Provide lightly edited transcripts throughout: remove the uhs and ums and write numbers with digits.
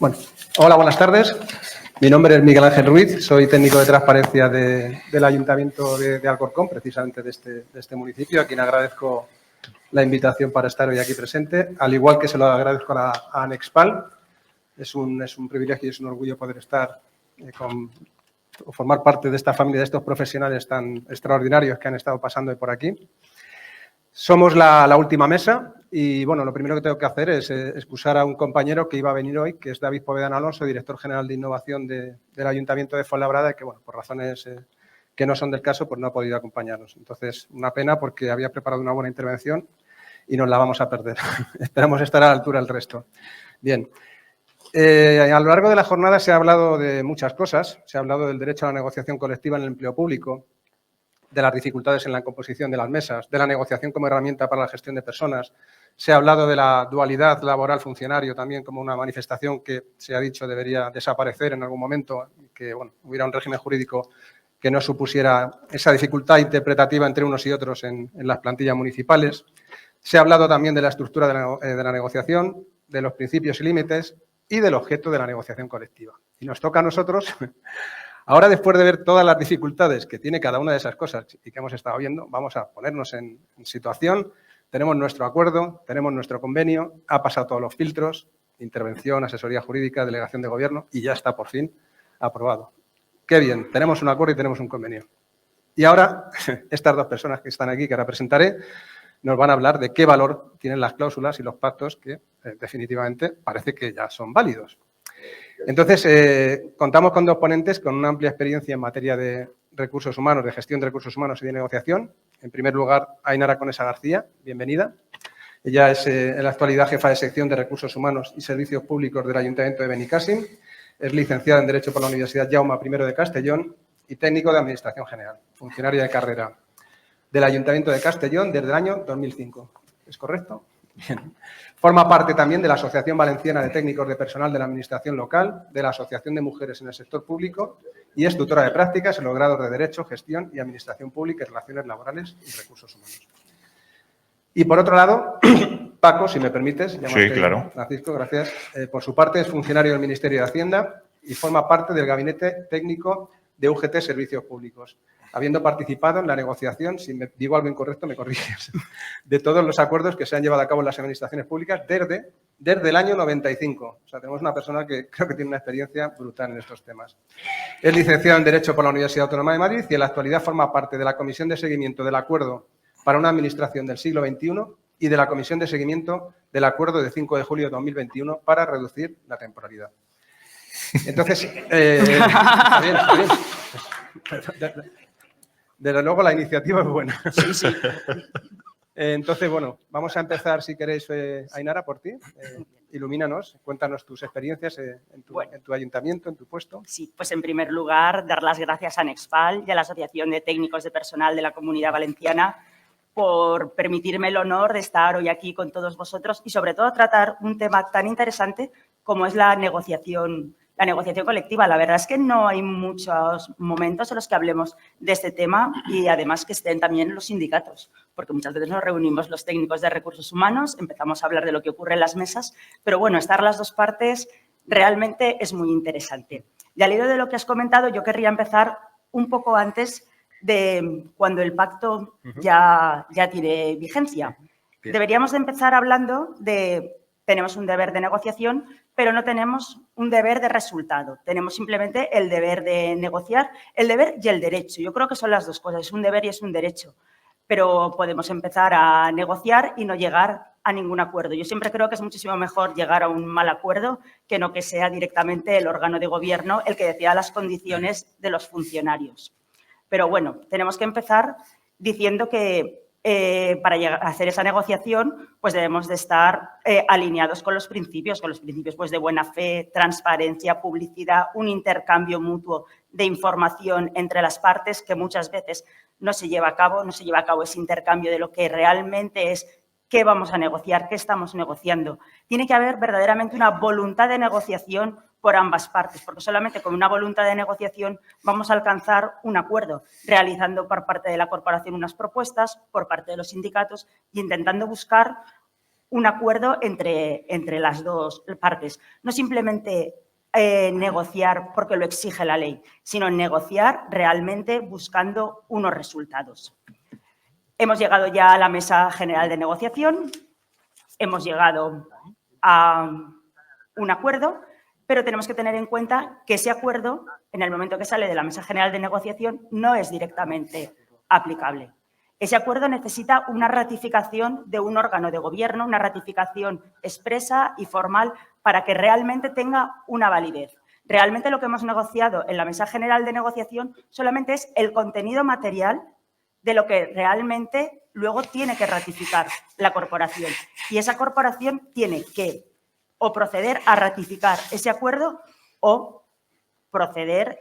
Bueno, hola, buenas tardes. Mi nombre es Miguel Ángel Ruiz, soy técnico de transparencia del Ayuntamiento de Alcorcón, precisamente de este municipio, a quien agradezco la invitación para estar hoy aquí presente, al igual que se lo agradezco a Anexpal. Es un privilegio y es un orgullo poder estar o formar parte de esta familia, de estos profesionales tan extraordinarios que han estado pasando por aquí. Somos la última mesa y, bueno, lo primero que tengo que hacer es excusar a un compañero que iba a venir hoy, que es David Povedano Alonso, director general de innovación del Ayuntamiento de Fuenlabrada, y que, bueno, por razones que no son del caso, pues no ha podido acompañarnos. Entonces, una pena porque había preparado una buena intervención y nos la vamos a perder. Esperamos estar a la altura del resto. Bien. A lo largo de la jornada se ha hablado de muchas cosas. Se ha hablado del derecho a la negociación colectiva en el empleo público, de las dificultades en la composición de las mesas, de la negociación como herramienta para la gestión de personas. Se ha hablado de la dualidad laboral-funcionario también como una manifestación que se ha dicho debería desaparecer en algún momento, que bueno, hubiera un régimen jurídico que no supusiera esa dificultad interpretativa entre unos y otros en las plantillas municipales. Se ha hablado también de la estructura de la negociación, de los principios y límites y del objeto de la negociación colectiva. Y nos toca a nosotros. Ahora, después de ver todas las dificultades que tiene cada una de esas cosas y que hemos estado viendo, vamos a ponernos en situación. Tenemos nuestro acuerdo, tenemos nuestro convenio, ha pasado todos los filtros, intervención, asesoría jurídica, delegación de gobierno y ya está por fin aprobado. Qué bien, tenemos un acuerdo y tenemos un convenio. Y ahora, estas dos personas que están aquí, que ahora presentaré, nos van a hablar de qué valor tienen las cláusulas y los pactos que definitivamente parece que ya son válidos. Entonces, contamos con dos ponentes con una amplia experiencia en materia de recursos humanos, de gestión de recursos humanos y de negociación. En primer lugar, Ainara Conesa García, bienvenida. Ella es en la actualidad jefa de sección de Recursos Humanos y Servicios Públicos del Ayuntamiento de Benicàssim. Es licenciada en Derecho por la Universidad Jaume I de Castellón y técnico de Administración General, funcionaria de carrera del Ayuntamiento de Castellón desde el año 2005. ¿Es correcto? Bien. Forma parte también de la Asociación Valenciana de Técnicos de Personal de la Administración Local, de la Asociación de Mujeres en el Sector Público y es tutora de prácticas en los grados de Derecho, Gestión y Administración Pública y Relaciones Laborales y Recursos Humanos. Y por otro lado, Paco, si me permites, sí, claro. Francisco, gracias. Por su parte es funcionario del Ministerio de Hacienda y forma parte del Gabinete Técnico de UGT Servicios Públicos, habiendo participado en la negociación, si me digo algo incorrecto me corriges, de todos los acuerdos que se han llevado a cabo en las administraciones públicas desde el año 95. O sea, tenemos una persona que creo que tiene una experiencia brutal en estos temas. Es licenciado en Derecho por la Universidad Autónoma de Madrid y en la actualidad forma parte de la Comisión de Seguimiento del Acuerdo para una Administración del siglo XXI y de la Comisión de Seguimiento del Acuerdo de 5 de julio de 2021 para reducir la temporalidad. Entonces, está bien. Desde luego la iniciativa es buena. Sí, sí. Entonces, bueno, vamos a empezar, si queréis, Ainara, por ti. Ilumínanos, cuéntanos tus experiencias en tu ayuntamiento, en tu puesto. Sí, pues en primer lugar, dar las gracias a Anexpal y a la Asociación de Técnicos de Personal de la Comunidad Valenciana por permitirme el honor de estar hoy aquí con todos vosotros y, sobre todo, tratar un tema tan interesante como es la negociación colectiva. La verdad es que no hay muchos momentos en los que hablemos de este tema y, además, que estén también los sindicatos, porque muchas veces nos reunimos los técnicos de recursos humanos, empezamos a hablar de lo que ocurre en las mesas, pero, bueno, estar las dos partes realmente es muy interesante. Y al hilo de lo que has comentado, yo querría empezar un poco antes de cuando el pacto ya tiene vigencia. Bien. Deberíamos de empezar hablando de tenemos un deber de negociación, pero no tenemos un deber de resultado. Tenemos simplemente el deber de negociar, el deber y el derecho. Yo creo que son las dos cosas, es un deber y es un derecho. Pero podemos empezar a negociar y no llegar a ningún acuerdo. Yo siempre creo que es muchísimo mejor llegar a un mal acuerdo que no que sea directamente el órgano de gobierno el que decida las condiciones de los funcionarios. Pero bueno, tenemos que empezar diciendo que para llegar a hacer esa negociación, pues debemos de estar alineados con los principios pues, de buena fe, transparencia, publicidad, un intercambio mutuo de información entre las partes que muchas veces no se lleva a cabo ese intercambio de lo que realmente es qué vamos a negociar, qué estamos negociando. Tiene que haber verdaderamente una voluntad de negociación por ambas partes, porque solamente con una voluntad de negociación vamos a alcanzar un acuerdo, realizando por parte de la corporación unas propuestas, por parte de los sindicatos y intentando buscar un acuerdo entre las dos partes. No simplemente negociar porque lo exige la ley, sino negociar realmente buscando unos resultados. Hemos llegado ya a la mesa general de negociación, hemos llegado a un acuerdo, pero tenemos que tener en cuenta que ese acuerdo, en el momento que sale de la mesa general de negociación, no es directamente aplicable. Ese acuerdo necesita una ratificación de un órgano de gobierno, una ratificación expresa y formal para que realmente tenga una validez. Realmente lo que hemos negociado en la mesa general de negociación solamente es el contenido material de lo que realmente luego tiene que ratificar la corporación. Y esa corporación tiene que o proceder a ratificar ese acuerdo o proceder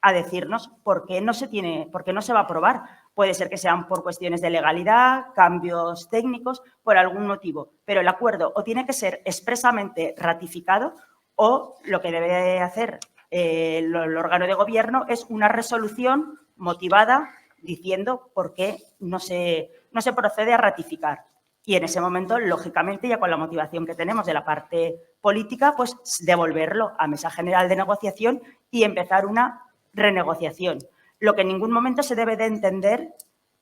a decirnos por qué no se va a aprobar. Puede ser que sean por cuestiones de legalidad, cambios técnicos, por algún motivo. Pero el acuerdo o tiene que ser expresamente ratificado o lo que debe hacer el órgano de gobierno es una resolución motivada diciendo por qué no se procede a ratificar. Y en ese momento, lógicamente, ya con la motivación que tenemos de la parte política, pues devolverlo a mesa general de negociación y empezar una renegociación. Lo que en ningún momento se debe de entender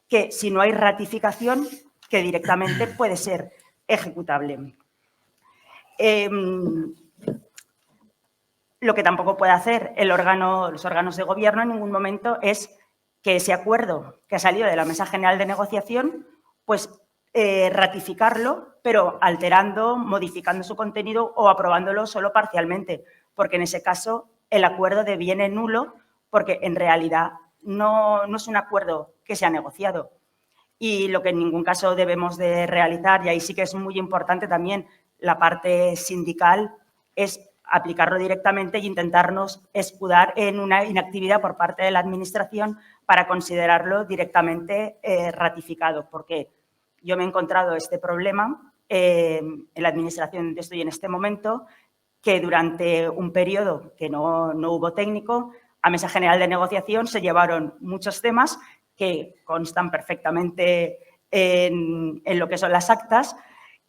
que si no hay ratificación, que directamente puede ser ejecutable. Lo que tampoco puede hacer los órganos de gobierno en ningún momento es que ese acuerdo que ha salido de la mesa general de negociación, pues ratificarlo, pero alterando, modificando su contenido o aprobándolo solo parcialmente, porque en ese caso el acuerdo deviene nulo porque en realidad no es un acuerdo que se ha negociado. Y lo que en ningún caso debemos de realizar, y ahí sí que es muy importante también la parte sindical, es aplicarlo directamente e intentarnos escudar en una inactividad por parte de la Administración para considerarlo directamente ratificado, porque yo me he encontrado este problema en la Administración donde estoy en este momento, que durante un periodo que no hubo técnico, a mesa general de negociación se llevaron muchos temas que constan perfectamente en lo que son las actas,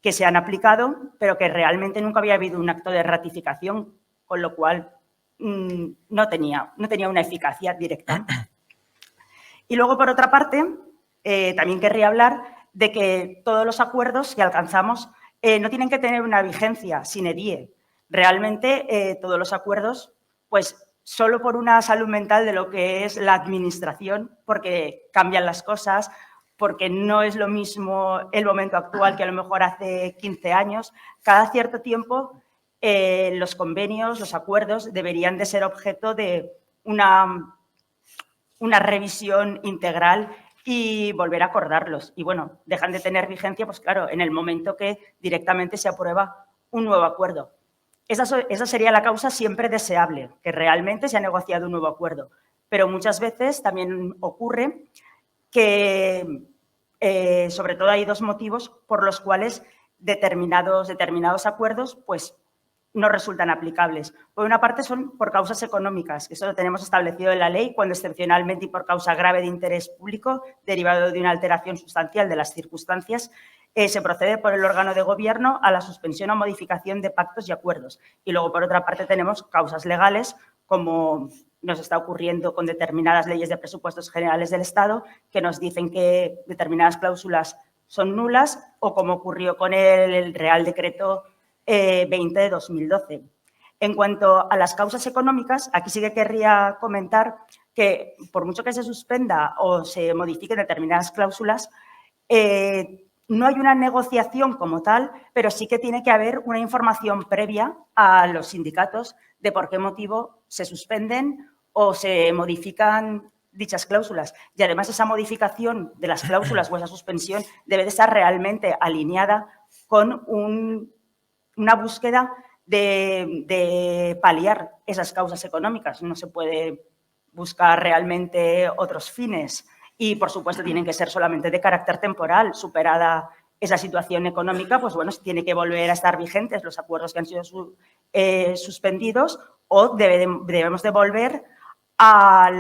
que se han aplicado, pero que realmente nunca había habido un acto de ratificación, con lo cual no tenía una eficacia directa. Y luego, por otra parte, también querría hablar de que todos los acuerdos que alcanzamos no tienen que tener una vigencia sine die. Realmente, todos los acuerdos, pues solo por una salud mental de lo que es la Administración, porque cambian las cosas, porque no es lo mismo el momento actual que a lo mejor hace 15 años. Cada cierto tiempo los convenios, los acuerdos deberían de ser objeto de una revisión integral y volver a acordarlos. Y bueno, dejan de tener vigencia, pues claro, en el momento que directamente se aprueba un nuevo acuerdo. Esa sería la causa siempre deseable, que realmente se ha negociado un nuevo acuerdo. Pero muchas veces también ocurre que, sobre todo, hay dos motivos por los cuales determinados acuerdos pues, no resultan aplicables. Por una parte son por causas económicas, que eso lo tenemos establecido en la ley, cuando excepcionalmente y por causa grave de interés público, derivado de una alteración sustancial de las circunstancias, se procede por el órgano de gobierno a la suspensión o modificación de pactos y acuerdos. Y luego, por otra parte, tenemos causas legales, como nos está ocurriendo con determinadas leyes de presupuestos generales del Estado, que nos dicen que determinadas cláusulas son nulas, o como ocurrió con el Real Decreto 20 de 2012. En cuanto a las causas económicas, aquí sí que querría comentar que por mucho que se suspenda o se modifiquen determinadas cláusulas, no hay una negociación como tal, pero sí que tiene que haber una información previa a los sindicatos de por qué motivo se suspenden o se modifican dichas cláusulas. Y además esa modificación de las cláusulas o esa suspensión debe de estar realmente alineada con una búsqueda de paliar esas causas económicas. No se puede buscar realmente otros fines y, por supuesto, tienen que ser solamente de carácter temporal. Superada esa situación económica, pues bueno, tiene que volver a estar vigentes los acuerdos que han sido suspendidos o debemos de volver a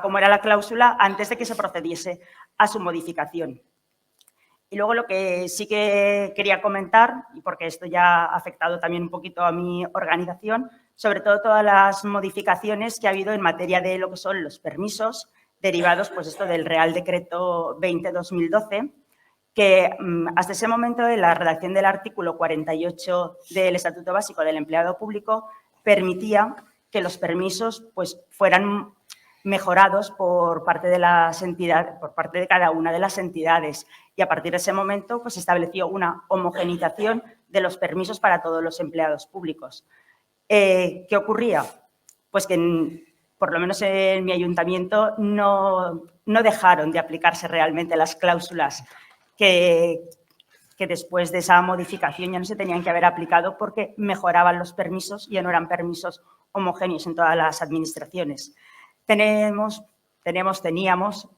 cómo era la cláusula antes de que se procediese a su modificación. Y luego lo que sí que quería comentar, y porque esto ya ha afectado también un poquito a mi organización, sobre todo todas las modificaciones que ha habido en materia de lo que son los permisos derivados, pues esto del Real Decreto 20-2012, que hasta ese momento, en la redacción del artículo 48 del Estatuto Básico del Empleado Público, permitía que los permisos pues, fueran mejorados por parte de las entidades, por parte de cada una de las entidades. Y a partir de ese momento, pues, se estableció una homogenización de los permisos para todos los empleados públicos. ¿Qué ocurría? Pues que, por lo menos en mi ayuntamiento, no dejaron de aplicarse realmente las cláusulas que después de esa modificación ya no se tenían que haber aplicado porque mejoraban los permisos y ya no eran permisos homogéneos en todas las administraciones. Teníamos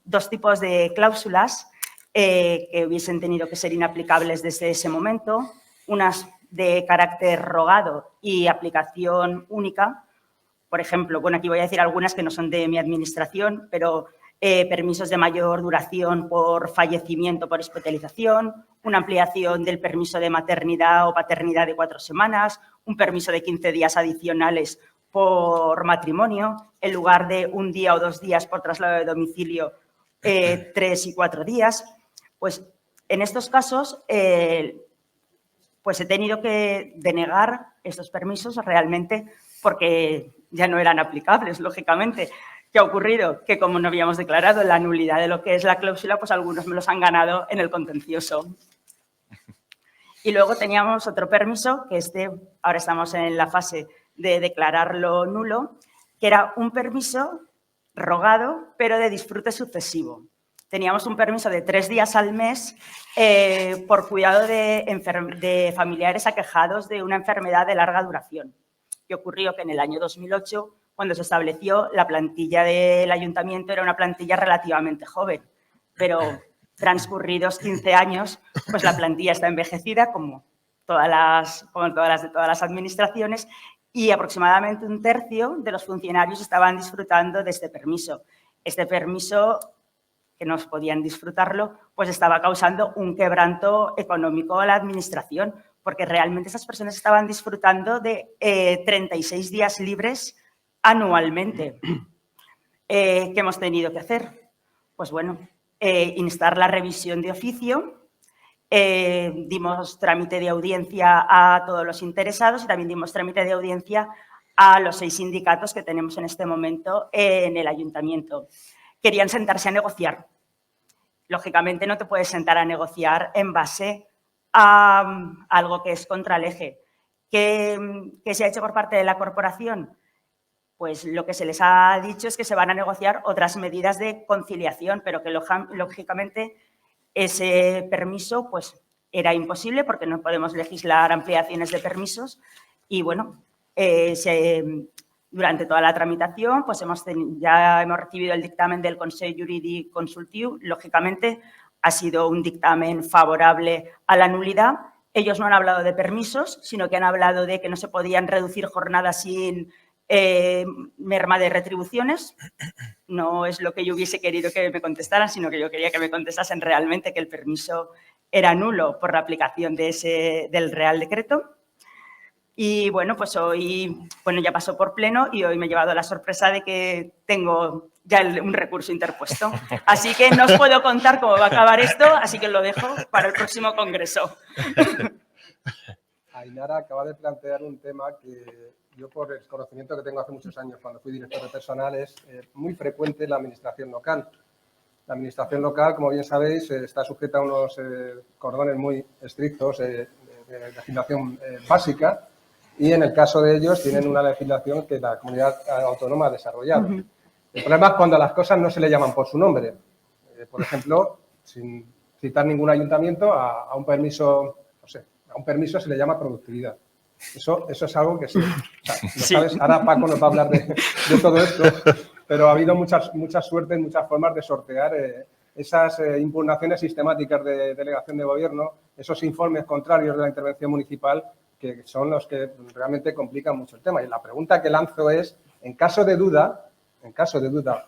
dos tipos de cláusulas que hubiesen tenido que ser inaplicables desde ese momento, unas de carácter rogado y aplicación única. Por ejemplo, bueno, aquí voy a decir algunas que no son de mi administración, pero permisos de mayor duración por fallecimiento, por hospitalización, una ampliación del permiso de maternidad o paternidad de 4 semanas, un permiso de 15 días adicionales por matrimonio, en lugar de 1 día o 2 días por traslado de domicilio, 3 y 4 días. Pues en estos casos, pues he tenido que denegar estos permisos realmente porque ya no eran aplicables, lógicamente. ¿Qué ha ocurrido? Que como no habíamos declarado la nulidad de lo que es la cláusula, pues algunos me los han ganado en el contencioso. Y luego teníamos otro permiso, que ahora estamos en la fase de declararlo nulo, que era un permiso rogado, pero de disfrute sucesivo. Teníamos un permiso de 3 días al mes por cuidado de familiares aquejados de una enfermedad de larga duración. Y ocurrió que en el año 2008, cuando se estableció, la plantilla del ayuntamiento era una plantilla relativamente joven, pero transcurridos 15 años, pues la plantilla está envejecida como todas las administraciones y aproximadamente 1/3 de los funcionarios estaban disfrutando de este permiso. Este permiso, que no podían disfrutarlo, pues estaba causando un quebranto económico a la administración, porque realmente esas personas estaban disfrutando de 36 días libres anualmente. ¿Qué hemos tenido que hacer? Pues bueno, instar la revisión de oficio, dimos trámite de audiencia a todos los interesados y también dimos trámite de audiencia a los 6 sindicatos que tenemos en este momento en el ayuntamiento. Querían sentarse a negociar. Lógicamente no te puedes sentar a negociar en base a algo que es contra el eje. ¿Qué se ha hecho por parte de la corporación? Pues lo que se les ha dicho es que se van a negociar otras medidas de conciliación, pero que lógicamente ese permiso pues era imposible porque no podemos legislar ampliaciones de permisos y bueno, durante toda la tramitación pues ya hemos recibido el dictamen del Consell Jurídic Consultiu. Lógicamente ha sido un dictamen favorable a la nulidad. Ellos no han hablado de permisos, sino que han hablado de que no se podían reducir jornadas sin merma de retribuciones. No es lo que yo hubiese querido que me contestaran, sino que yo quería que me contestasen realmente que el permiso era nulo por la aplicación del Real Decreto. Y bueno, pues hoy ya pasó por pleno y hoy me he llevado la sorpresa de que tengo ya un recurso interpuesto. Así que no os puedo contar cómo va a acabar esto, así que lo dejo para el próximo congreso. Ainara acaba de plantear un tema que yo, por el conocimiento que tengo hace muchos años, cuando fui director de personal, es muy frecuente en la administración local. La administración local, como bien sabéis, está sujeta a unos cordones muy estrictos de legislación básica y, en el caso de ellos, tienen una legislación que la comunidad autónoma ha desarrollado. El problema es cuando las cosas no se le llaman por su nombre. Por ejemplo, sin citar ningún ayuntamiento, a un permiso, no sé, a un permiso se le llama productividad. Eso es algo que sí. O sea, lo sabes, ahora Paco nos va a hablar de todo esto, pero ha habido muchas suertes, muchas formas de sortear esas impugnaciones sistemáticas de delegación de gobierno, esos informes contrarios de la intervención municipal, que son los que realmente complican mucho el tema. Y la pregunta que lanzo es, en caso de duda,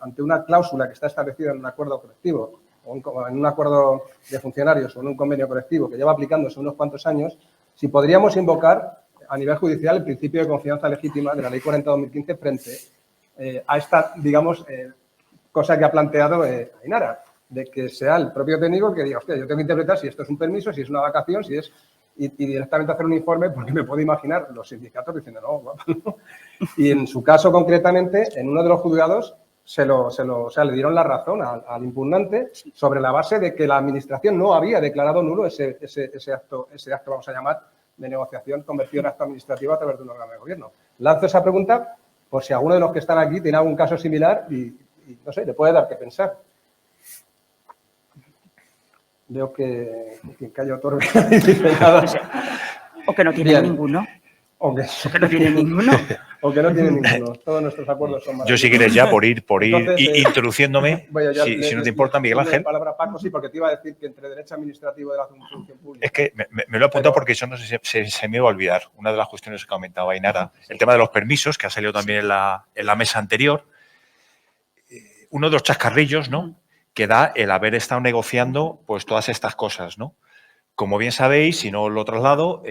ante una cláusula que está establecida en un acuerdo colectivo, o en un acuerdo de funcionarios o en un convenio colectivo que lleva aplicándose unos cuantos años, si podríamos invocar a nivel judicial el principio de confianza legítima de la Ley 40/2015 frente a esta, digamos, cosa que ha planteado Ainara, de que sea el propio técnico el que diga, hostia, yo tengo que interpretar si esto es un permiso, si es una vacación, si es... Y directamente hacer un informe, porque me puedo imaginar los sindicatos diciendo, no, guapo, no. Y en su caso, concretamente, en uno de los juzgados, le dieron la razón al impugnante sobre la base de que la Administración no había declarado nulo ese acto, vamos a llamar, de negociación convertido en acto administrativo a través de un órgano de gobierno. Lanzo esa pregunta por si alguno de los que están aquí tiene algún caso similar y no sé, le puede dar que pensar. Veo que Cayo Torbe dice nada. O que no tiene ninguno. O que no tiene ninguno. O que no tiene ninguno. Todos nuestros acuerdos son maravillosos. Yo, si quieres, ya por ir Entonces, introduciéndome, si no te importa, Miguel Ángel. Palabra a Paco, sí, porque te iba a decir que entre derecho administrativo de la función pública. Es que me lo he apuntado porque eso no sé si se me iba a olvidar. Una de las cuestiones que comentaba Ainara, el tema de los permisos, que ha salido también en la mesa anterior. Uno de los chascarrillos, ¿no?, que da el haber estado negociando pues todas estas cosas, ¿no? Como bien sabéis, si no lo traslado,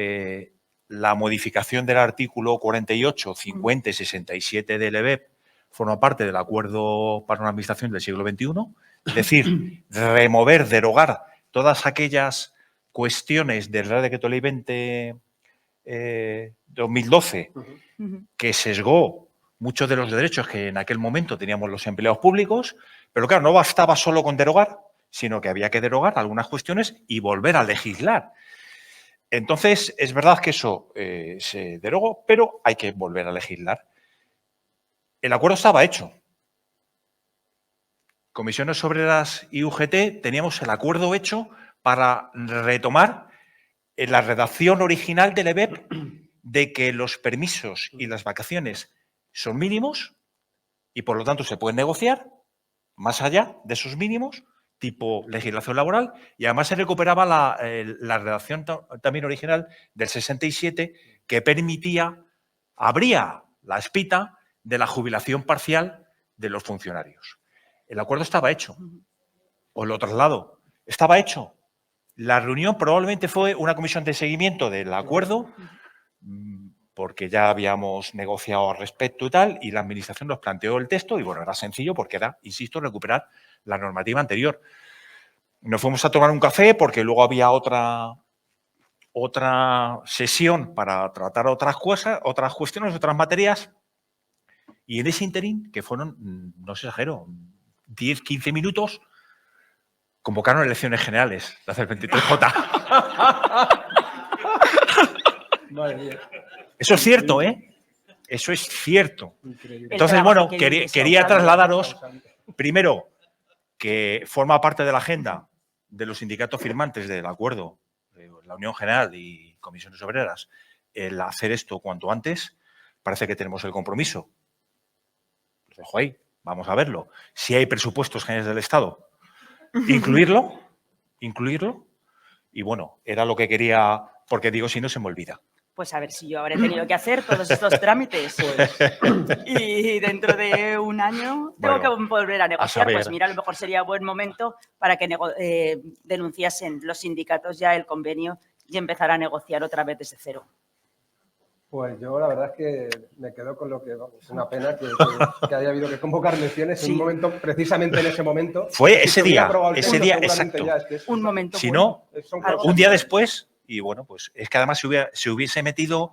la modificación del artículo 48, 50 y 67 del EBEP forma parte del Acuerdo para una Administración del siglo XXI, es decir, remover, derogar todas aquellas cuestiones del Real Decreto Ley 2012 que sesgó muchos de los derechos que en aquel momento teníamos los empleados públicos, pero claro, no bastaba solo con derogar, sino que había que derogar algunas cuestiones y volver a legislar. Entonces, es verdad que eso se derogó, pero hay que volver a legislar. El acuerdo estaba hecho. Comisiones Obreras y UGT teníamos el acuerdo hecho para retomar la redacción original del EBEP de que los permisos y las vacaciones son mínimos y, por lo tanto, se pueden negociar más allá de esos mínimos, tipo legislación laboral, y además se recuperaba la redacción también original del 67 que permitía, abría la espita de la jubilación parcial de los funcionarios. El acuerdo estaba hecho. Os lo traslado. Estaba hecho. La reunión probablemente fue una comisión de seguimiento del acuerdo, porque ya habíamos negociado al respecto y tal, y la Administración nos planteó el texto y, bueno, era sencillo porque era, insisto, recuperar la normativa anterior. Nos fuimos a tomar un café porque luego había otra sesión para tratar otras cosas, otras cuestiones, otras materias, y en ese interín, que fueron, no se exagero, 10, 15 minutos, convocaron elecciones generales, las del 23J. Madre mía. Eso es cierto, ¿eh? Eso es cierto. Increíble. Entonces, bueno, quería trasladaros, primero, que forma parte de la agenda de los sindicatos firmantes del acuerdo, de la Unión General y Comisiones Obreras, el hacer esto cuanto antes. Parece que tenemos el compromiso. Los dejo ahí, vamos a verlo. Si hay presupuestos generales del Estado, incluirlo. Y bueno, era lo que quería, porque digo, si no se me olvida. Pues a ver si yo habré tenido que hacer todos estos trámites. Y dentro de un año tengo que volver a negociar. Pues mira, a lo mejor sería buen momento para que denunciasen los sindicatos ya el convenio y empezar a negociar otra vez desde cero. Pues yo la verdad es que me quedo con lo que es una pena que haya habido que convocar elecciones en un momento, precisamente en ese momento. Fue ese día exacto. Un momento. Si no, un día después. Y bueno, pues es que además se hubiese metido,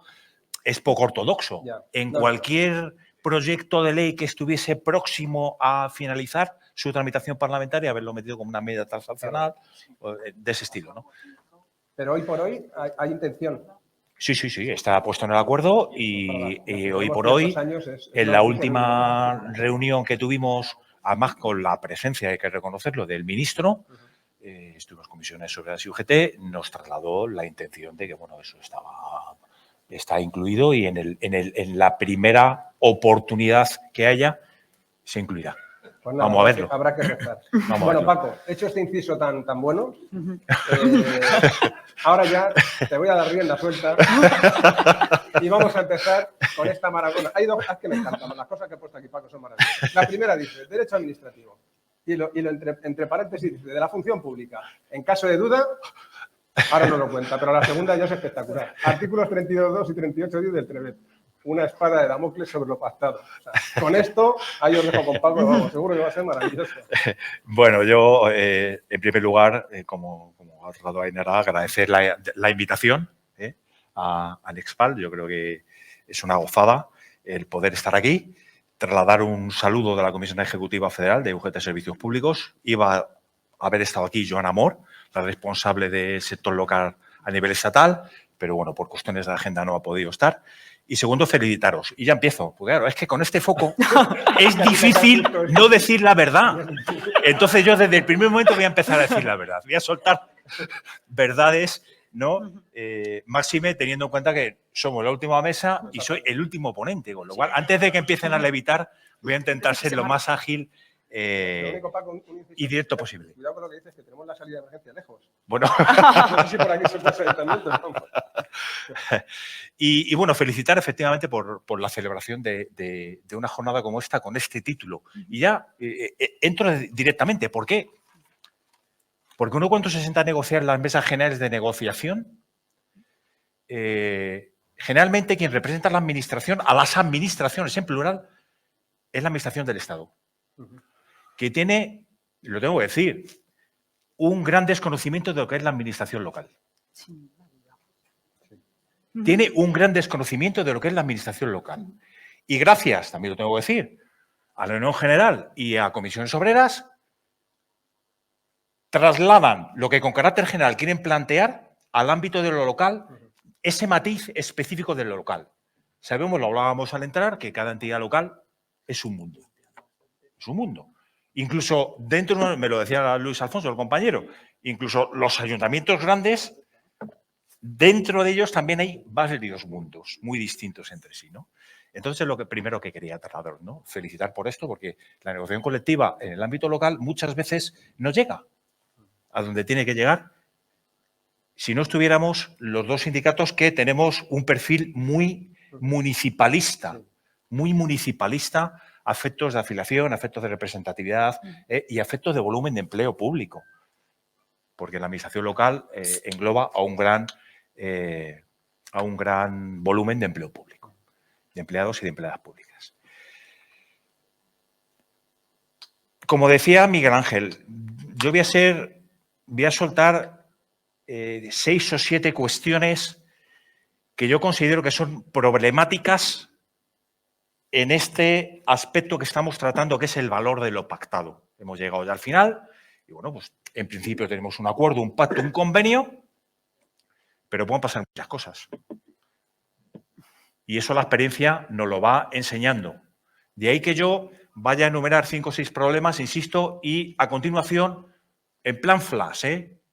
es poco ortodoxo, en cualquier proyecto de ley que estuviese próximo a finalizar su tramitación parlamentaria, haberlo metido como una medida transaccional de ese estilo, ¿no? Pero hoy por hoy hay intención. Sí, está puesto en el acuerdo y hoy por hoy, en la última reunión que tuvimos, además con la presencia, hay que reconocerlo, del ministro, estuvimos Comisiones Obreras y UGT, nos trasladó la intención de que, bueno, eso está incluido y en la primera oportunidad que haya, se incluirá. Pues nada, vamos a verlo. Habrá que rezar. Bueno, Paco, hecho este inciso tan bueno, ahora ya te voy a dar rienda suelta y vamos a empezar con esta maratona. Hay dos cosas que me encantan, las cosas que he puesto aquí, Paco, son maravillosas. La primera dice, derecho administrativo. y lo entre paréntesis dice, de la función pública. En caso de duda, ahora no lo cuenta, pero la segunda ya es espectacular. Artículos 32.2 y 38.10 del TREBET. Una espada de Damocles sobre lo pactado. O sea, con esto, ahí os dejo con Paco, vamos, seguro que va a ser maravilloso. Bueno, yo, en primer lugar, como ha tratado Ainara, agradecer la invitación a Nexpal. Yo creo que es una gozada el poder estar aquí, trasladar un saludo de la Comisión Ejecutiva Federal de UGT Servicios Públicos. Iba a haber estado aquí Joana Amor, la responsable del sector local a nivel estatal, pero bueno, por cuestiones de agenda no ha podido estar. Y segundo, felicitaros. Y ya empiezo, porque claro, es que con este foco es difícil no decir la verdad. Entonces yo desde el primer momento voy a empezar a decir la verdad. Voy a soltar verdades, ¿no? Máxime teniendo en cuenta que somos la última mesa y soy el último ponente, con lo cual, antes de que empiecen a levitar, voy a intentar ser lo más ágil y directo posible. Cuidado con lo que dices, que tenemos la salida de emergencia lejos. Bueno. No sé si por aquí se puede salir también, pero vamos. Y bueno, felicitar efectivamente por la celebración de una jornada como esta, con este título. Y ya entro directamente. ¿Por qué? Porque uno cuando se sienta a negociar las mesas generales de negociación, generalmente quien representa a la administración, a las administraciones en plural, es la administración del Estado. Que tiene, lo tengo que decir, un gran desconocimiento de lo que es la administración local. Tiene un gran desconocimiento de lo que es la administración local. Y gracias, también lo tengo que decir, a la Unión General y a Comisiones Obreras, trasladan lo que con carácter general quieren plantear al ámbito de lo local, ese matiz específico de lo local. Sabemos, lo hablábamos al entrar, que cada entidad local es un mundo. Es un mundo. Incluso dentro, me lo decía Luis Alfonso, el compañero, incluso los ayuntamientos grandes, dentro de ellos también hay varios mundos muy distintos entre sí, ¿no? Entonces, lo primero que quería trasladar, ¿no? Felicitar por esto, porque la negociación colectiva en el ámbito local muchas veces no llega a donde tiene que llegar si no estuviéramos los dos sindicatos que tenemos un perfil muy municipalista, a efectos de afiliación, a efectos de representatividad y a efectos de volumen de empleo público. Porque la administración local engloba a un gran volumen de empleo público, de empleados y de empleadas públicas. Como decía Miguel Ángel, yo voy a soltar 6 o 7 cuestiones que yo considero que son problemáticas en este aspecto que estamos tratando, que es el valor de lo pactado. Hemos llegado ya al final y, bueno, pues en principio tenemos un acuerdo, un pacto, un convenio, pero pueden pasar muchas cosas. Y eso la experiencia nos lo va enseñando. De ahí que yo vaya a enumerar 5 o 6 problemas, insisto, y a continuación, en plan flash,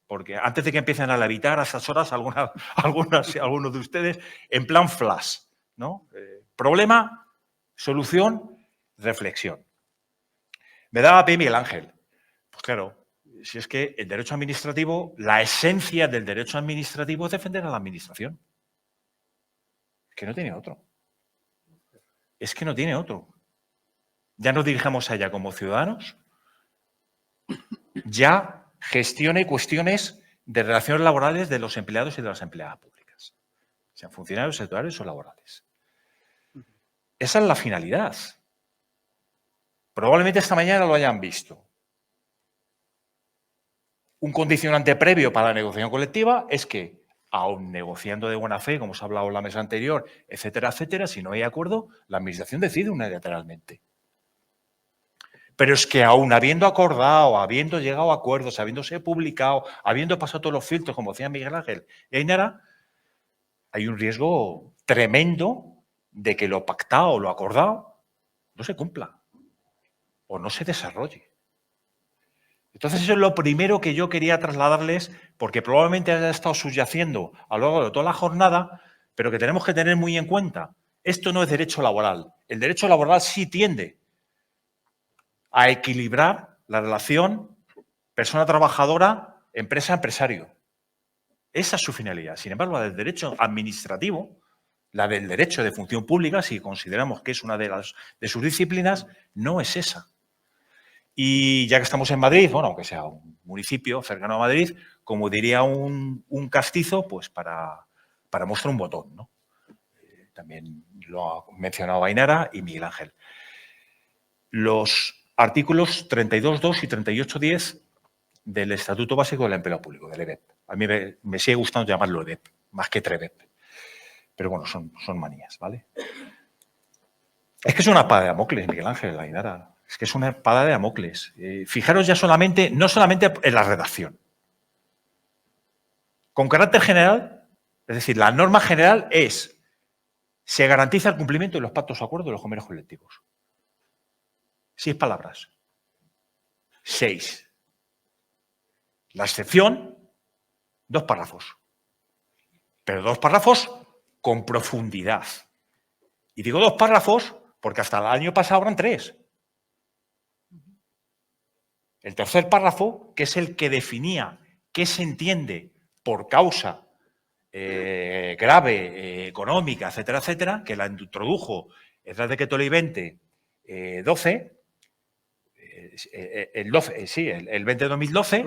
porque antes de que empiecen a levitar a esas horas algunos de ustedes, en plan flash, ¿no? Problema, solución, reflexión. Me daba pie Miguel Ángel. Pues claro, si es que el derecho administrativo, la esencia del derecho administrativo es defender a la administración. Es que no tiene otro. Es que no tiene otro. Ya nos dirigimos a ella como ciudadanos, ya gestione cuestiones de relaciones laborales de los empleados y de las empleadas públicas, sean funcionarios, sectoriales o laborales. Esa es la finalidad. Probablemente esta mañana lo hayan visto. Un condicionante previo para la negociación colectiva es que, aun negociando de buena fe, como se ha hablado en la mesa anterior, etcétera, etcétera, si no hay acuerdo, la administración decide unilateralmente. Pero es que aún habiendo acordado, habiendo llegado a acuerdos, habiéndose publicado, habiendo pasado todos los filtros, como decía Miguel Ángel y Ainara, hay un riesgo tremendo de que lo pactado o lo acordado no se cumpla o no se desarrolle. Entonces, eso es lo primero que yo quería trasladarles, porque probablemente haya estado subyaciendo a lo largo de toda la jornada, pero que tenemos que tener muy en cuenta. Esto no es derecho laboral. El derecho laboral sí tiende a equilibrar la relación persona trabajadora, empresa, empresario. Esa es su finalidad. Sin embargo, la del derecho administrativo, la del derecho de función pública, si consideramos que es una de sus disciplinas, no es esa. Y ya que estamos en Madrid, bueno, aunque sea un municipio cercano a Madrid, como diría un castizo, pues para mostrar un botón, ¿no? También lo ha mencionado Ainara y Miguel Ángel. Los artículos 32.2 y 38.10 del Estatuto Básico del Empleo Público, del EBEP. A mí me sigue gustando llamarlo EBEP, más que TREBEP. Pero bueno, son manías, ¿vale? Es que es una espada de Damocles, Miguel Ángel, Ainara. Es que es una espada de Damocles. Fijaros ya no solamente en la redacción. Con carácter general, es decir, la norma general es: se garantiza el cumplimiento de los pactos o acuerdos de los convenios colectivos. 6 palabras. 6. La excepción, 2 párrafos. Pero 2 párrafos con profundidad. Y digo 2 párrafos porque hasta el año pasado eran 3. El tercer párrafo, que es el que definía qué se entiende por causa grave, económica, etcétera, etcétera, que la introdujo el Real Decreto Ley 2012, el 20 de 2012,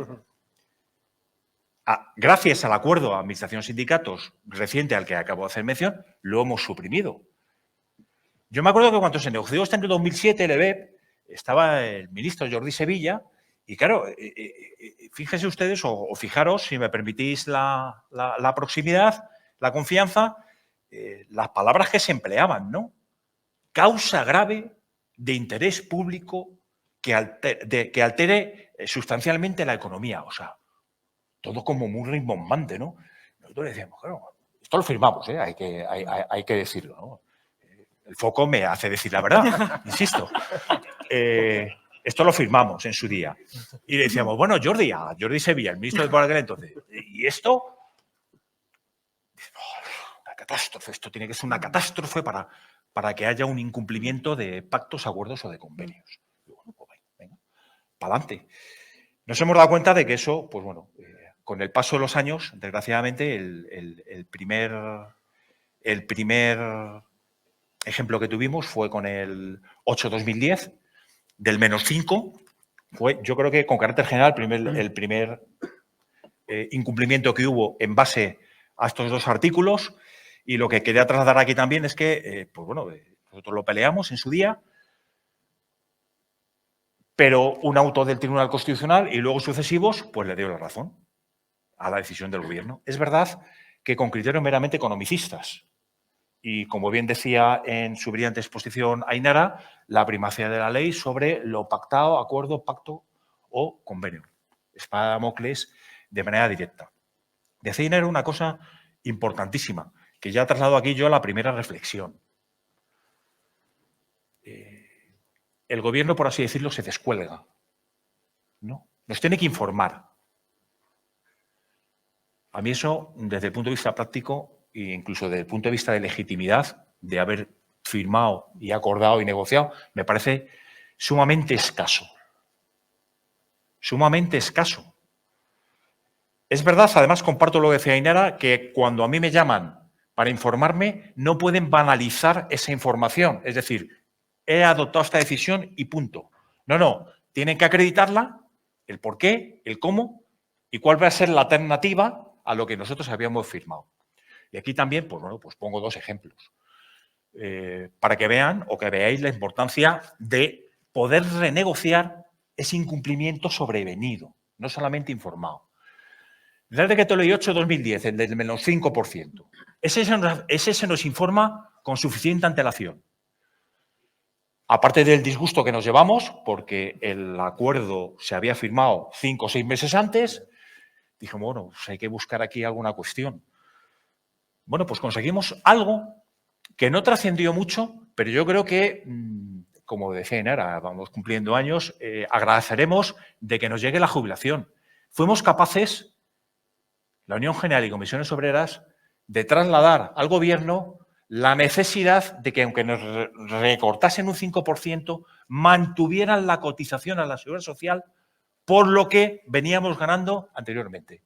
gracias al acuerdo Administración-Sindicatos reciente al que acabo de hacer mención, lo hemos suprimido. Yo me acuerdo que cuando se negoció este en el 2007, el EBEP, estaba el ministro Jordi Sevilla, y claro, fíjense ustedes, o fijaros, si me permitís la proximidad, la confianza, las palabras que se empleaban, ¿no? Causa grave de interés público que altere sustancialmente la economía. O sea, todo como muy rimbombante, ¿no? Nosotros decíamos, claro, esto lo firmamos, hay que decirlo, ¿no? El foco me hace decir la verdad, insisto. Esto lo firmamos en su día. Y le decíamos, bueno, Jordi Sevilla, el ministro de por aquel entonces, ¿y esto? Una catástrofe, esto tiene que ser una catástrofe para que haya un incumplimiento de pactos, acuerdos o de convenios. Y bueno, pues venga, para adelante. Nos hemos dado cuenta de que eso, pues bueno, con el paso de los años, desgraciadamente, el primer ejemplo que tuvimos fue con el 8-2010, del -5, fue, yo creo que con carácter general, el primer incumplimiento que hubo en base a estos 2 artículos. Y lo que quería trasladar aquí también es que, pues bueno, nosotros lo peleamos en su día, pero un auto del Tribunal Constitucional y luego sucesivos, pues le dio la razón a la decisión del Gobierno. Es verdad que con criterios meramente economicistas. Y como bien decía en su brillante exposición Ainara, la primacía de la ley sobre lo pactado, acuerdo, pacto o convenio. Espada de Damocles de manera directa. Decía Ainara una cosa importantísima, que ya traslado aquí yo a la primera reflexión. El Gobierno, por así decirlo, se descuelga, ¿no? Nos tiene que informar. A mí eso, desde el punto de vista práctico, e incluso desde el punto de vista de legitimidad, de haber firmado y acordado y negociado, me parece sumamente escaso. Sumamente escaso. Es verdad, además comparto lo que decía Ainara, que cuando a mí me llaman para informarme, no pueden banalizar esa información. Es decir, he adoptado esta decisión y punto. No, tienen que acreditarla, el por qué, el cómo y cuál va a ser la alternativa a lo que nosotros habíamos firmado. Y aquí también, pues bueno, pues pongo 2 ejemplos para que vean o que veáis la importancia de poder renegociar ese incumplimiento sobrevenido, no solamente informado. El Real Decreto Ley 8-2010, el del -5%, ese se nos informa con suficiente antelación. Aparte del disgusto que nos llevamos, porque el acuerdo se había firmado 5 o 6 meses antes, dijimos, bueno, pues hay que buscar aquí alguna cuestión. Bueno, pues conseguimos algo que no trascendió mucho, pero yo creo que, como decía Ainara, vamos cumpliendo años, agradeceremos de que nos llegue la jubilación. Fuimos capaces, la Unión General y Comisiones Obreras, de trasladar al Gobierno la necesidad de que, aunque nos recortasen un 5%, mantuvieran la cotización a la Seguridad Social por lo que veníamos ganando anteriormente.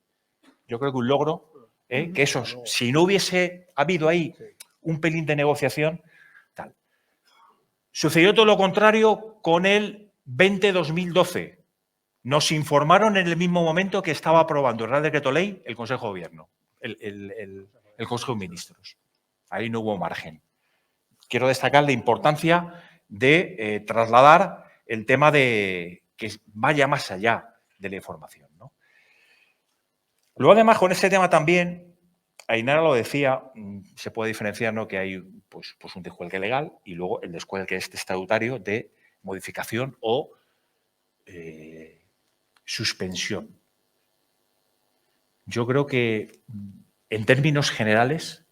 Yo creo que un logro, que eso, si no hubiese habido ahí un pelín de negociación, tal. Sucedió todo lo contrario con el 20-2012. Nos informaron en el mismo momento que estaba aprobando el Real Decreto Ley el Consejo de Gobierno, el Consejo de Ministros. Ahí no hubo margen. Quiero destacar la importancia de trasladar el tema de que vaya más allá de la información, ¿no? Luego, además, con este tema también, Ainara lo decía, se puede diferenciar, ¿no?, que hay pues un descuelgue legal y luego el descuelgue estatutario de modificación o suspensión. Yo creo que, en términos generales,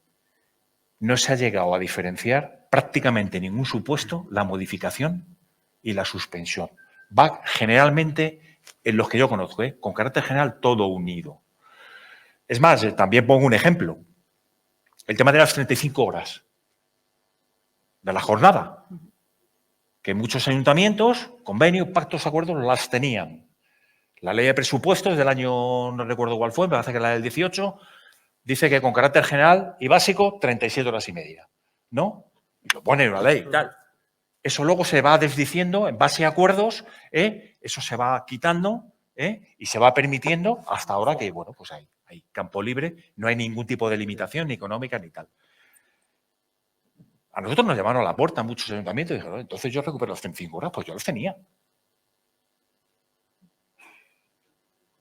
no se ha llegado a diferenciar prácticamente en ningún supuesto la modificación y la suspensión. Va generalmente, en los que yo conozco, con carácter general, todo unido. Es más, también pongo un ejemplo. El tema de las 35 horas de la jornada, que muchos ayuntamientos, convenios, pactos, acuerdos, las tenían. La ley de presupuestos del año, no recuerdo cuál fue, me parece que la del 18, dice que con carácter general y básico, 37 horas y media, ¿no? Y lo pone en una ley, tal. Eso luego se va desdiciendo en base a acuerdos, eso se va quitando y se va permitiendo hasta ahora que, bueno, pues hay campo libre, no hay ningún tipo de limitación ni económica ni tal. A nosotros nos llamaron a la puerta muchos ayuntamientos y dijeron, entonces yo recupero las 35 horas, pues yo las tenía.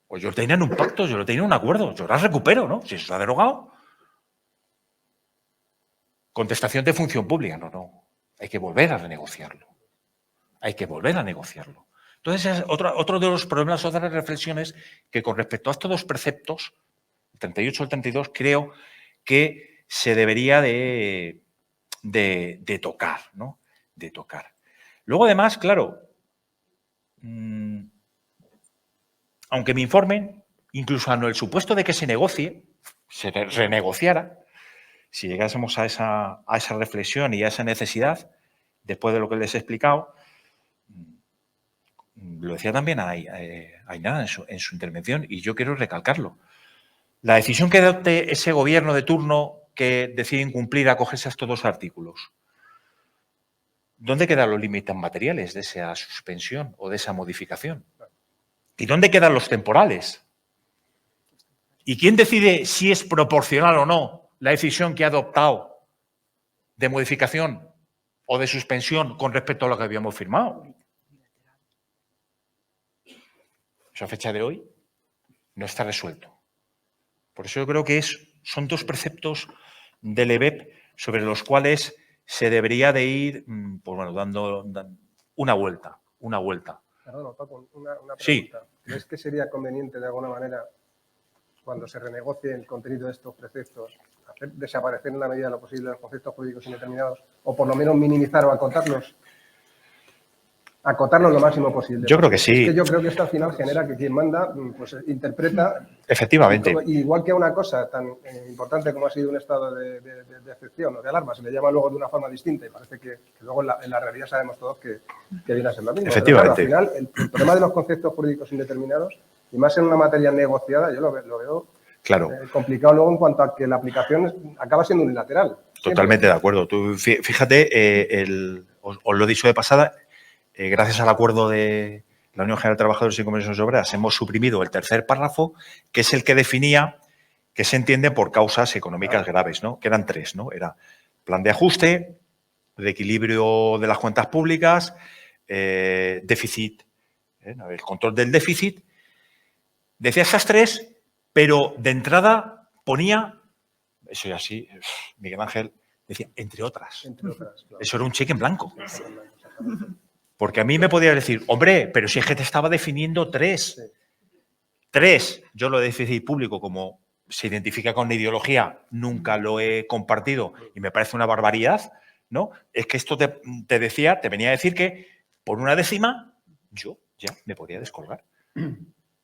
Pues yo tenía un pacto, yo tenía un acuerdo, yo las recupero, ¿no? Si eso se ha derogado. Contestación de función pública, no. Hay que volver a renegociarlo. Hay que volver a negociarlo. Entonces, es otro de los problemas, otras reflexiones que con respecto a estos dos preceptos, el 38 y el 32, creo que se debería de tocar, ¿no? De tocar. Luego, además, claro, aunque me informen, incluso en el supuesto de que se negocie, se renegociara, si llegásemos a esa reflexión y a esa necesidad, después de lo que les he explicado, lo decía también Ainara en su intervención y yo quiero recalcarlo. La decisión que adopte ese gobierno de turno que decide incumplir, acogerse a estos dos artículos, ¿dónde quedan los límites materiales de esa suspensión o de esa modificación? ¿Y dónde quedan los temporales? ¿Y quién decide si es proporcional o no la decisión que ha adoptado de modificación o de suspensión con respecto a lo que habíamos firmado? Eso a fecha de hoy no está resuelto. Por eso yo creo que son dos preceptos del EBEP sobre los cuales se debería de ir, pues bueno, dando una vuelta. Perdón, Paco, una pregunta. Sí. ¿Crees que sería conveniente de alguna manera, cuando se renegocie el contenido de estos preceptos, hacer desaparecer en la medida de lo posible los conceptos jurídicos indeterminados o por lo menos minimizar o acotarlos lo máximo posible? Yo creo que sí. Es que yo creo que esto al final genera que quien manda pues interpreta. Efectivamente. Y igual que a una cosa tan importante como ha sido un estado de excepción o de alarma, se le llama luego de una forma distinta y parece que luego en la realidad sabemos todos que viene a ser lo mismo. Efectivamente. Pero, claro, al final, el problema de los conceptos jurídicos indeterminados, y más en una materia negociada, yo lo veo claro. Complicado luego en cuanto a que la aplicación acaba siendo unilateral. Totalmente de acuerdo. Tú, fíjate, os lo he dicho de pasada, gracias al acuerdo de la Unión General de Trabajadores y Comisiones Obreras, hemos suprimido el tercer párrafo, que es el que definía que se entiende por causas económicas graves, ¿no? Que eran tres, ¿no? Era plan de ajuste, de equilibrio de las cuentas públicas, déficit, el control del déficit. Decía esas tres, pero de entrada ponía, eso ya sí, Miguel Ángel decía, entre otras. Claro. Eso era un cheque en blanco. Porque a mí me podía decir, hombre, pero si es que te estaba definiendo tres. Sí. Tres. Yo lo de déficit público, como se identifica con la ideología, nunca lo he compartido y me parece una barbaridad, ¿no? Es que esto te venía a decir que por una décima yo ya me podía descolgar.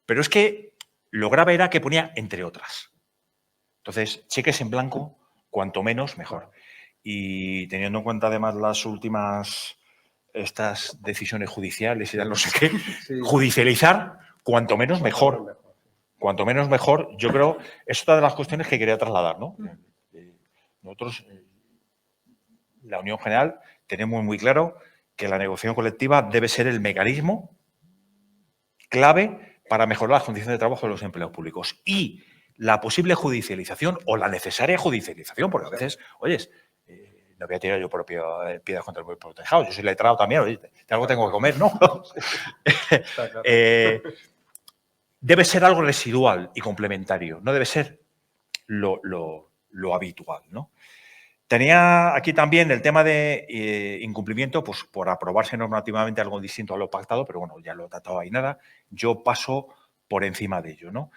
Pero es que lo grave era que ponía entre otras. Entonces, cheques en blanco, cuanto menos, mejor. Y teniendo en cuenta además las últimas estas decisiones judiciales y tal, no sé qué, sí. Judicializar, cuanto menos mejor. Cuanto menos mejor, yo creo, es otra de las cuestiones que quería trasladar, ¿no? Nosotros, la Unión General, tenemos muy claro que la negociación colectiva debe ser el mecanismo clave para mejorar las condiciones de trabajo de los empleados públicos. Y la posible judicialización o la necesaria judicialización, porque a veces, oyes, no voy a tirar yo piedras contra el propio tejado, yo soy letrado también, oye, algo tengo que comer, ¿no? Está claro. Debe ser algo residual y complementario, no debe ser lo habitual, ¿no? Tenía aquí también el tema de incumplimiento, pues por aprobarse normativamente algo distinto a lo pactado, pero bueno, ya lo he tratado ahí nada, yo paso por encima de ello, ¿no?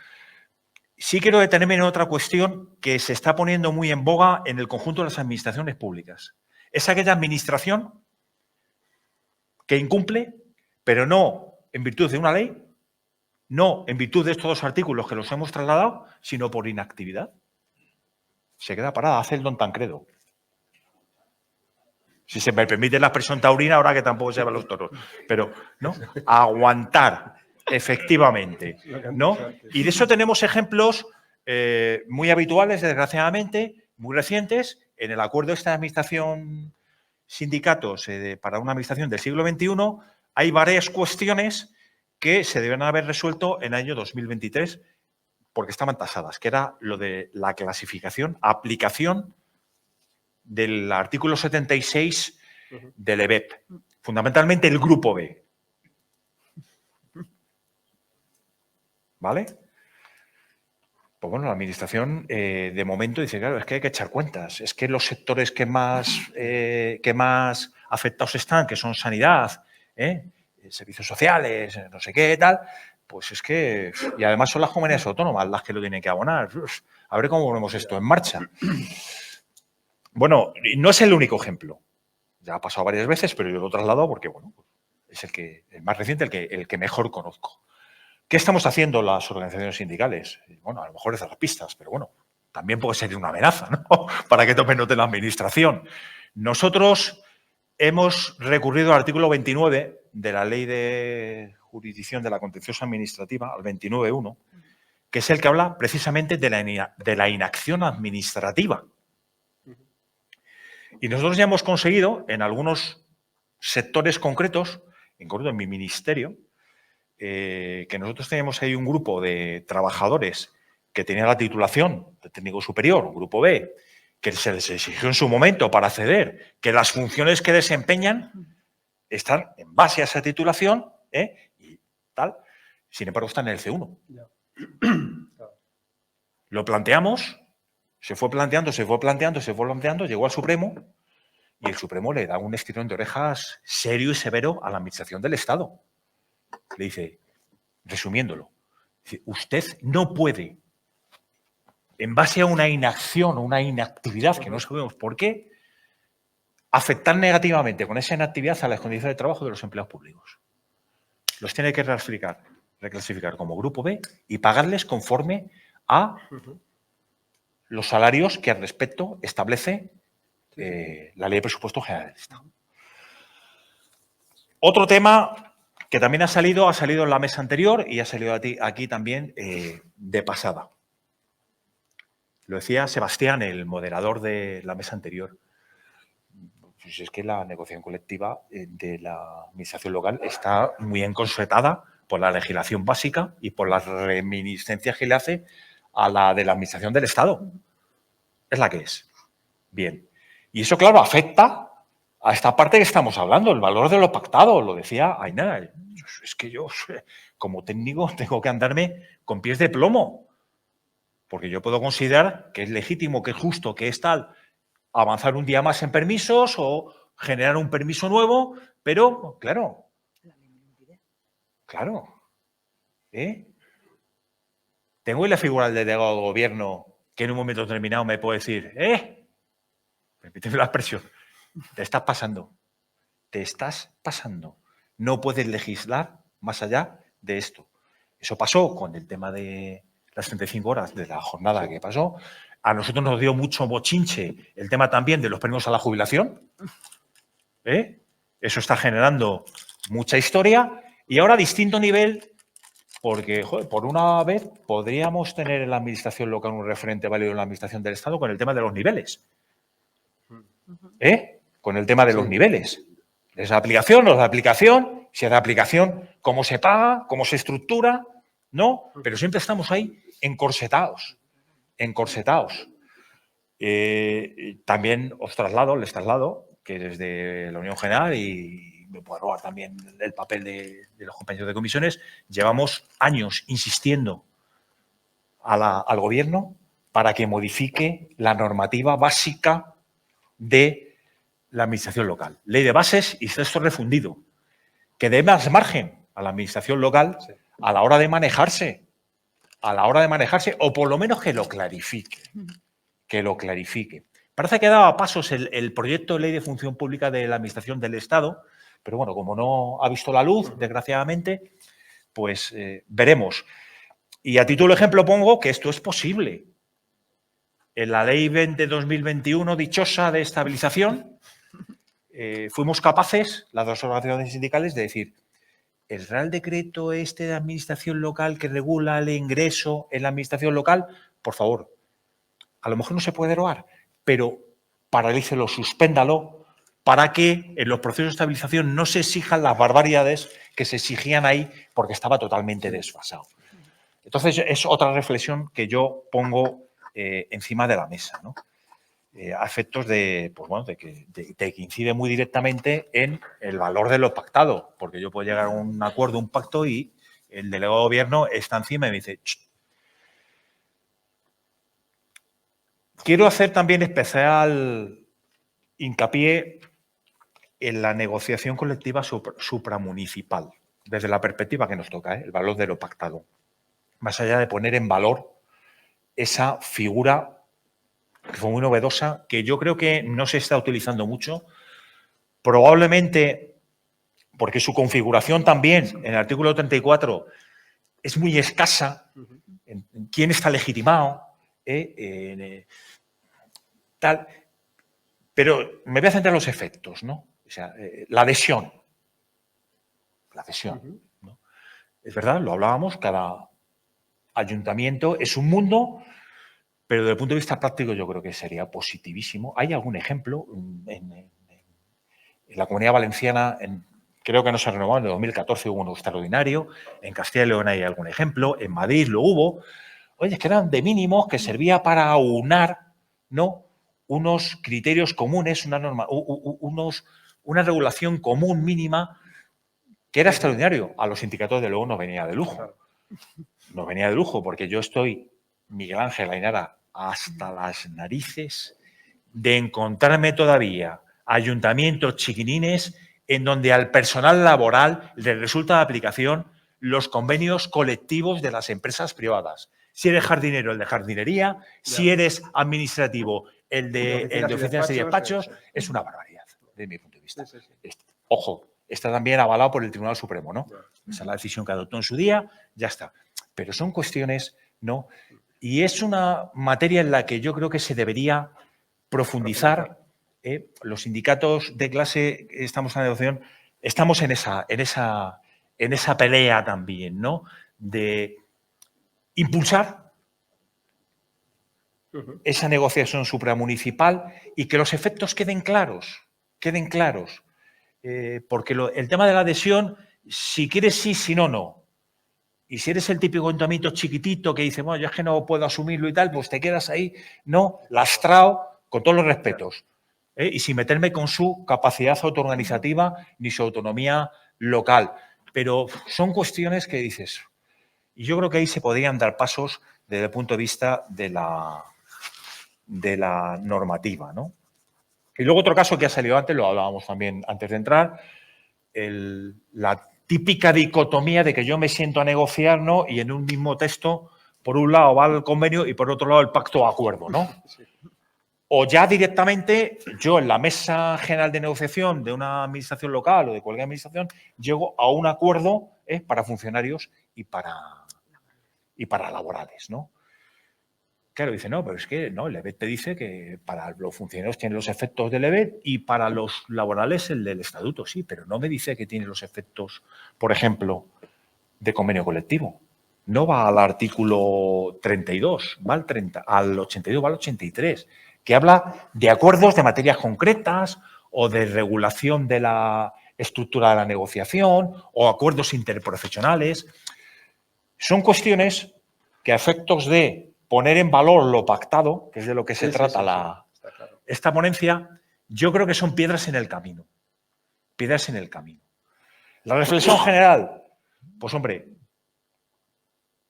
Sí quiero detenerme en otra cuestión que se está poniendo muy en boga en el conjunto de las administraciones públicas. Es aquella administración que incumple, pero no en virtud de una ley, no en virtud de estos dos artículos que los hemos trasladado, sino por inactividad. Se queda parada, hace el don Tancredo. Si se me permite la expresión taurina, ahora que tampoco se ven los toros. Pero, ¿no? Aguantar, efectivamente, ¿no? Y de eso tenemos ejemplos muy habituales, desgraciadamente, muy recientes. En el acuerdo de esta administración sindicatos para una administración del siglo XXI, hay varias cuestiones que se deben haber resuelto en el año 2023 porque estaban tasadas, que era lo de la clasificación, aplicación del artículo 76 del EBEP, fundamentalmente el grupo B. ¿Vale? Pues bueno, la administración de momento dice, claro, es que hay que echar cuentas, es que los sectores que más afectados están, que son sanidad, servicios sociales, no sé qué, tal, pues es que, y además son las comunidades autónomas las que lo tienen que abonar. A ver cómo ponemos esto en marcha. Bueno, no es el único ejemplo. Ya ha pasado varias veces, pero yo lo he trasladado porque, bueno, es el más reciente, el que mejor conozco. ¿Qué estamos haciendo las organizaciones sindicales? Bueno, a lo mejor es dar las pistas, pero bueno, también puede ser una amenaza, ¿no? Para que tomen nota la administración. Nosotros hemos recurrido al artículo 29 de la Ley de Jurisdicción de la Contencioso Administrativa, al 29.1, que es el que habla precisamente de la inacción administrativa. Y nosotros ya hemos conseguido, en algunos sectores concretos, en concreto en mi ministerio, que nosotros teníamos ahí un grupo de trabajadores que tenían la titulación de técnico superior, grupo B, que se les exigió en su momento para acceder, que las funciones que desempeñan están en base a esa titulación y tal. Sin embargo, están en el C1. Lo planteamos, se fue planteando, llegó al Supremo y el Supremo le da un estirón de orejas serio y severo a la administración del Estado. Le dice, resumiéndolo, dice, usted no puede, en base a una inacción o una inactividad que no sabemos por qué, afectar negativamente con esa inactividad a las condiciones de trabajo de los empleados públicos. Los tiene que reclasificar como grupo B y pagarles conforme a los salarios que al respecto establece la Ley de Presupuesto General del Estado. Otro tema que también ha salido en la mesa anterior y ha salido aquí también de pasada. Lo decía Sebastián, el moderador de la mesa anterior. Pues es que la negociación colectiva de la administración local está muy encorsetada por la legislación básica y por las reminiscencias que le hace a la de la administración del Estado. Es la que es. Bien. Y eso, claro, afecta a esta parte que estamos hablando, el valor de lo pactado. Lo decía Ainara. Es que yo, como técnico, tengo que andarme con pies de plomo. Porque yo puedo considerar que es legítimo, que es justo, que es tal, avanzar un día más en permisos o generar un permiso nuevo, pero, claro, tengo la figura del delegado de gobierno que en un momento determinado me puede decir, permíteme la expresión, te estás pasando, no puedes legislar más allá de esto. Eso pasó con el tema de las 35 horas de la jornada que pasó. A nosotros nos dio mucho bochinche el tema también de los premios a la jubilación. Eso está generando mucha historia. Y ahora a distinto nivel, porque joder, por una vez podríamos tener en la administración local un referente válido en la administración del Estado con el tema de los niveles. Con el tema de los niveles. ¿Es de aplicación? ¿No es de aplicación? Si es de aplicación, ¿cómo se paga? ¿Cómo se estructura? ¿No? Pero siempre estamos ahí encorsetados. Encorsetados. También les traslado que desde la Unión General, y me puedo robar también el papel de los compañeros de comisiones, llevamos años insistiendo al Gobierno para que modifique la normativa básica de la Administración local. Ley de bases y texto refundido, que dé más margen a la Administración local a la hora de manejarse, o por lo menos que lo clarifique. Parece que daba pasos el proyecto de ley de función pública de la Administración del Estado, pero bueno, como no ha visto la luz, desgraciadamente, pues veremos. Y a título de ejemplo pongo que esto es posible. En la Ley 20 de 2021, dichosa de estabilización, fuimos capaces, las dos organizaciones sindicales, de decir, el Real Decreto este de Administración local que regula el ingreso en la Administración local, por favor, a lo mejor no se puede derogar, pero paralícelo, suspéndalo, para que en los procesos de estabilización no se exijan las barbaridades que se exigían ahí porque estaba totalmente desfasado. Entonces, es otra reflexión que yo pongo encima de la mesa, ¿no? A efectos de, pues bueno, de que incide muy directamente en el valor de lo pactado, porque yo puedo llegar a un acuerdo, un pacto, y el delegado de gobierno está encima y me dice... Ch. Quiero hacer también especial hincapié en la negociación colectiva supramunicipal, desde la perspectiva que nos toca, el valor de lo pactado. Más allá de poner en valor esa figura que fue muy novedosa, que yo creo que no se está utilizando mucho, probablemente porque su configuración también, en el artículo 34, es muy escasa, en quién está legitimado, tal, pero me voy a centrar en los efectos, ¿no? O sea, la adhesión. La adhesión, ¿no? Es verdad, lo hablábamos, cada ayuntamiento es un mundo, pero desde el punto de vista práctico yo creo que sería positivísimo. Hay algún ejemplo en la Comunidad Valenciana, creo que no se ha renovado, en el 2014 hubo uno extraordinario, en Castilla y León hay algún ejemplo, en Madrid lo hubo. Oye, es que eran de mínimos, que servía para aunar, ¿no?, unos criterios comunes, una norma, una regulación común mínima, que era extraordinario. A los sindicatos, de luego, nos venía de lujo. Nos venía de lujo, porque yo estoy, Miguel Ángel Ainara, hasta las narices de encontrarme todavía ayuntamientos chiquinines en donde al personal laboral le resulta de aplicación los convenios colectivos de las empresas privadas. Si eres jardinero, el de jardinería, si eres administrativo, el de oficinas y despachos, es una barbaridad, desde mi punto de vista. Ojo, está también avalado por el Tribunal Supremo, ¿no? Esa es la decisión que adoptó en su día, ya está. Pero son cuestiones, ¿no? Y es una materia en la que yo creo que se debería profundizar. Los sindicatos de clase, estamos en la negociación, estamos en esa pelea también, ¿no? De impulsar esa negociación supramunicipal y que los efectos queden claros, porque el tema de la adhesión, si quieres sí, si no, no. Y si eres el típico ayuntamiento chiquitito que dice, bueno, yo es que no puedo asumirlo y tal, pues te quedas ahí, no, lastrado, con todos los respetos. Y sin meterme con su capacidad autoorganizativa ni su autonomía local. Pero son cuestiones que dices, y yo creo que ahí se podrían dar pasos desde el punto de vista de la normativa, ¿no? Y luego otro caso que ha salido antes, lo hablábamos también antes de entrar, la típica dicotomía de que yo me siento a negociar, ¿no? Y en un mismo texto, por un lado va el convenio y por otro lado el pacto o acuerdo, ¿no? O ya directamente yo en la mesa general de negociación de una administración local o de cualquier administración llego a un acuerdo para funcionarios y para laborales, ¿no? Claro, dice, no, pero es que no, el EBET te dice que para los funcionarios tiene los efectos del EBET y para los laborales el del estatuto, sí, pero no me dice que tiene los efectos, por ejemplo, de convenio colectivo. No va al artículo 32, va al 82, va al 83, que habla de acuerdos de materias concretas o de regulación de la estructura de la negociación o acuerdos interprofesionales. Son cuestiones que a efectos de poner en valor lo pactado, que es de lo que se trata Está claro. esta ponencia, yo creo que son piedras en el camino. Piedras en el camino. La reflexión general, pues hombre,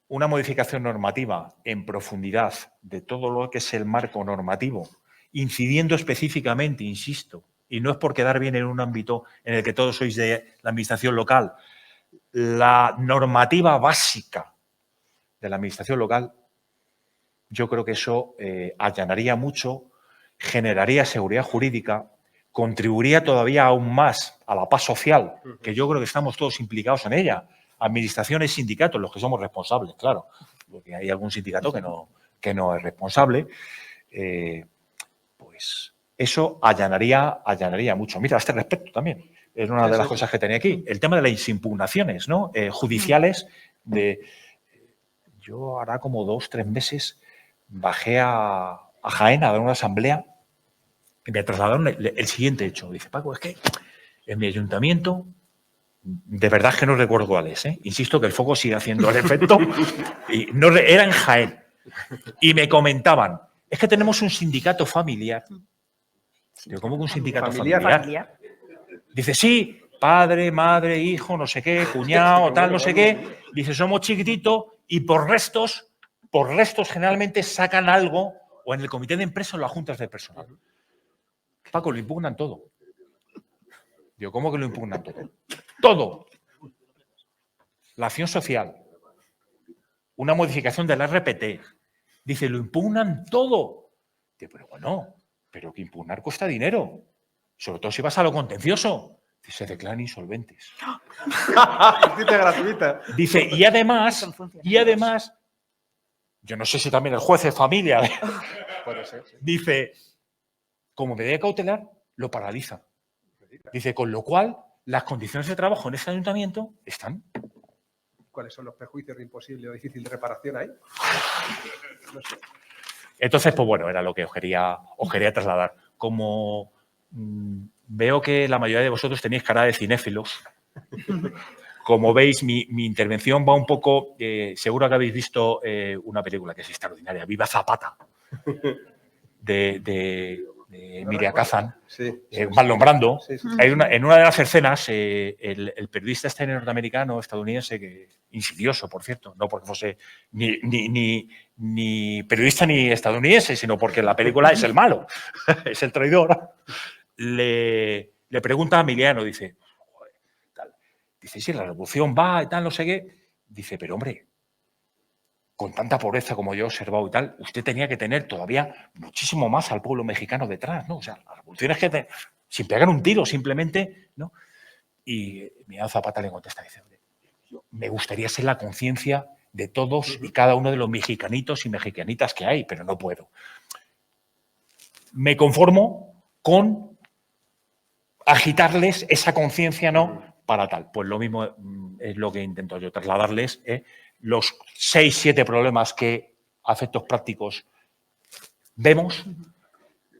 una modificación normativa en profundidad de todo lo que es el marco normativo, incidiendo específicamente, insisto, y no es por quedar bien en un ámbito en el que todos sois de la administración local, la normativa básica de la administración local, yo creo que eso allanaría mucho, generaría seguridad jurídica, contribuiría todavía aún más a la paz social, que yo creo que estamos todos implicados en ella. Administraciones, sindicatos, los que somos responsables, claro, porque hay algún sindicato que no es responsable, pues eso allanaría mucho. Mira, a este respecto también, es una de las cosas que tenía aquí, el tema de las impugnaciones, ¿no? Judiciales. Yo hará como 2 o 3 meses bajé a Jaén a dar una asamblea y me trasladaron el siguiente hecho. Dice, Paco, es que en mi ayuntamiento, de verdad que no recuerdo cuál es, insisto que el foco sigue haciendo el efecto, y no, era en Jaén. Y me comentaban, es que tenemos un sindicato familiar. Digo, ¿cómo que un sindicato familiar? Dice, sí, padre, madre, hijo, no sé qué, cuñado, tal, no sé qué. Dice, somos chiquititos y por restos generalmente sacan algo o en el comité de empresa o en las juntas de personal. Paco, lo impugnan todo. Digo, ¿cómo que lo impugnan todo? Todo. La acción social. Una modificación del RPT. Dice, lo impugnan todo. Digo, pero bueno, pero que impugnar cuesta dinero. Sobre todo si vas a lo contencioso. Dice, se declaran insolventes. Justicia gratuita. Dice, y además, yo no sé si también el juez de familia Puede ser, sí. dice, como medida cautelar, lo paraliza. Dice, con lo cual, las condiciones de trabajo en este ayuntamiento están. ¿Cuáles son los prejuicios de imposible o difícil de reparación ahí? No sé. Entonces, pues bueno, era lo que os quería trasladar. Como veo que la mayoría de vosotros tenéis cara de cinéfilos, como veis, mi intervención va un poco, seguro que habéis visto una película que es extraordinaria, Viva Zapata, de Emilia Kazan, Sí. Van nombrando. Sí. Hay en una de las escenas, el periodista este norteamericano, estadounidense, que insidioso, por cierto, no porque fuese ni periodista ni estadounidense, sino porque la película es el malo, es el traidor, le pregunta a Emiliano, dice, si la revolución va y tal, no sé qué, dice, pero hombre, con tanta pobreza como yo he observado y tal, usted tenía que tener todavía muchísimo más al pueblo mexicano detrás, ¿no? O sea, la revolución es que sin pegar un tiro, simplemente, ¿no? Y Emiliano Zapata le contesta, dice, me gustaría ser la conciencia de todos y cada uno de los mexicanitos y mexicanitas que hay, pero no puedo. Me conformo con agitarles esa conciencia, ¿no? Para tal. Pues lo mismo es lo que intento yo trasladarles, los 6, 7 problemas que a efectos prácticos vemos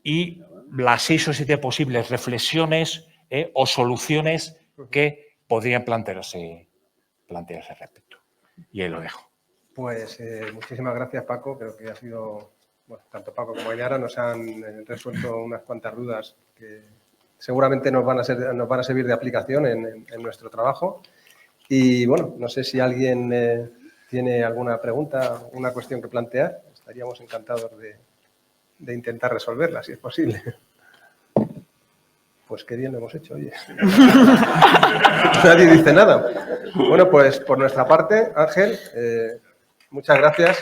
y las 6 o 7 posibles reflexiones o soluciones que podrían plantearse respecto. Y ahí lo dejo. Pues muchísimas gracias, Paco. Creo que ha sido, bueno, tanto Paco como Ainara nos han resuelto unas cuantas dudas que seguramente nos van a servir de aplicación en nuestro trabajo. Y bueno, no sé si alguien tiene alguna pregunta, una cuestión que plantear. Estaríamos encantados de intentar resolverla, si es posible. Pues qué bien lo hemos hecho, oye. Nadie dice nada. Bueno, pues por nuestra parte, Ángel, muchas gracias.